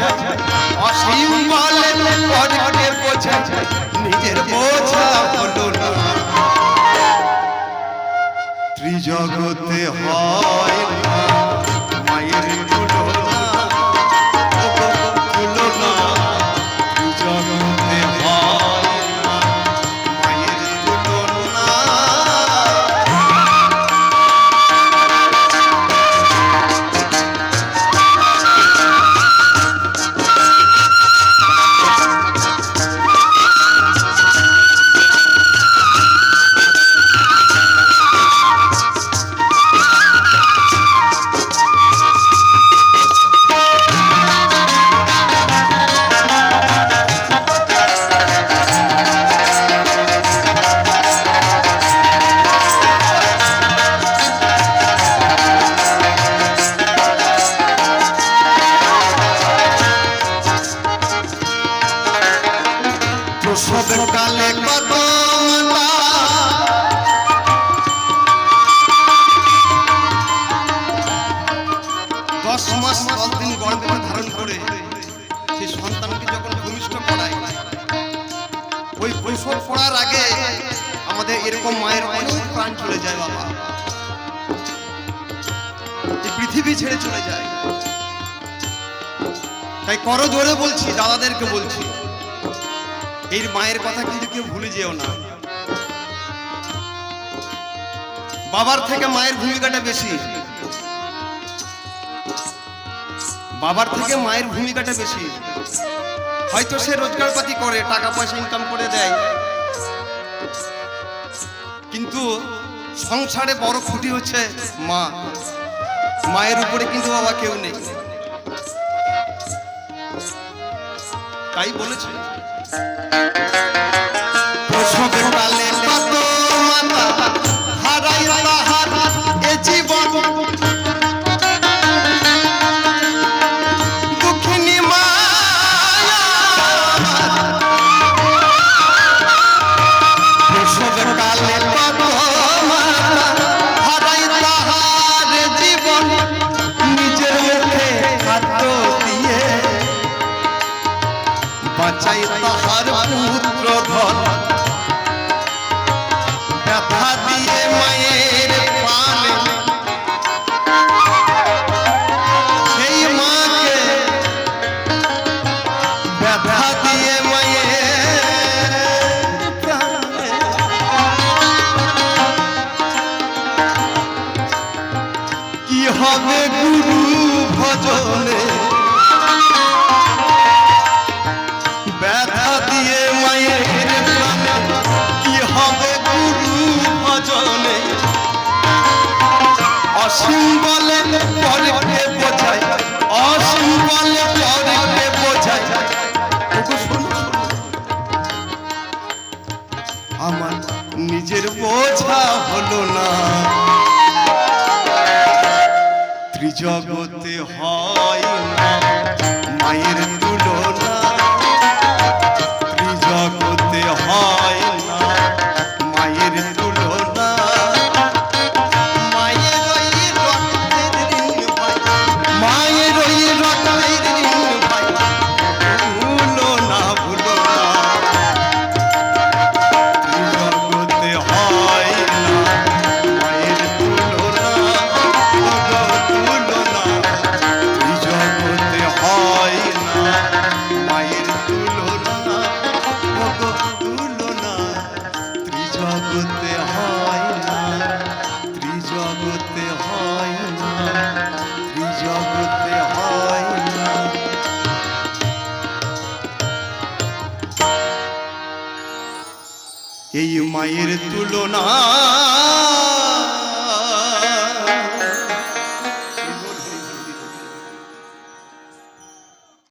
বোঝায় অসীম বলে পরকে বোঝায় নিজের বোঝা হলো না ত্রিজগতে হয় না মায়ের তুলনা তুলনা ত্রিজগতে হয় না মায়ের তুলনা কালে কত 10 মাস 10 দিন গর্ভে ধারণ করে সেই সন্তানকে যখন ভূমিষ্ঠ করায় ওই প্রসব করার আগে আমাদের এরকম মায়ের অনেক প্রাণ চলে যায় বাবা এই পৃথিবী ছেড়ে চলে যায় তাই করো জোরে বলছি দাদাদেরকে বলছি এই মায়ের কথা কিন্তু কেউ ভুলে যেও না বাবার থেকে মায়ের ভূমিকাটা বেশি বাবার থেকে মায়ের ভূমিকাটা বেশি হয়তো সে রোজগারপাতি করে টাকা পয়সা ইনকাম করে দেয় কিন্তু সংসারে বড় খুঁটি হচ্ছে মা মায়ের উপরে কিন্তু বাবা কেউ নেই তাই বলেছে প্রসবের কালে কত মাতা হারাই তাহার এ জীবন দুঃখিনী মায়া প্রসবের কালে কত মাতা হারাই তাহার জীবন নিজের মুখে খাদ্য দিয়ে বাঁচাই তাহার পুত্র ধন ব্যথা দিয়ে মায়ের প্রাণে সেই মাকে ব্যথা দিয়ে মায়ের প্রাণে কি হবে গুরু ভজনে ব্যথা দিয়ে মায়ের প্রাণে কি হবে গুরু ভজনে অসীম বলে পরকে বোঝায় অসীম বলে পরকে বোঝায় আমার নিজের বোঝা হলো না ত্রিজগতে হয় না মায়ের তুলনা ত্রিজগতে হয় না মায়ের তুলনা মায়ের ওই রক্তের ঋণ ভাই মায়ের ওই রক্তের ঋণ ভাই ভুলো না ত্রিজগতে হয় না মায়ের তুলনা তুলনা ত্রিজগতে হয় না মায়ের তুলনা তুলনা ত্রিজগতে হয় না ত্রিজগতে হয় না ত্রিজগতে হয় না এই মায়ের তুলনা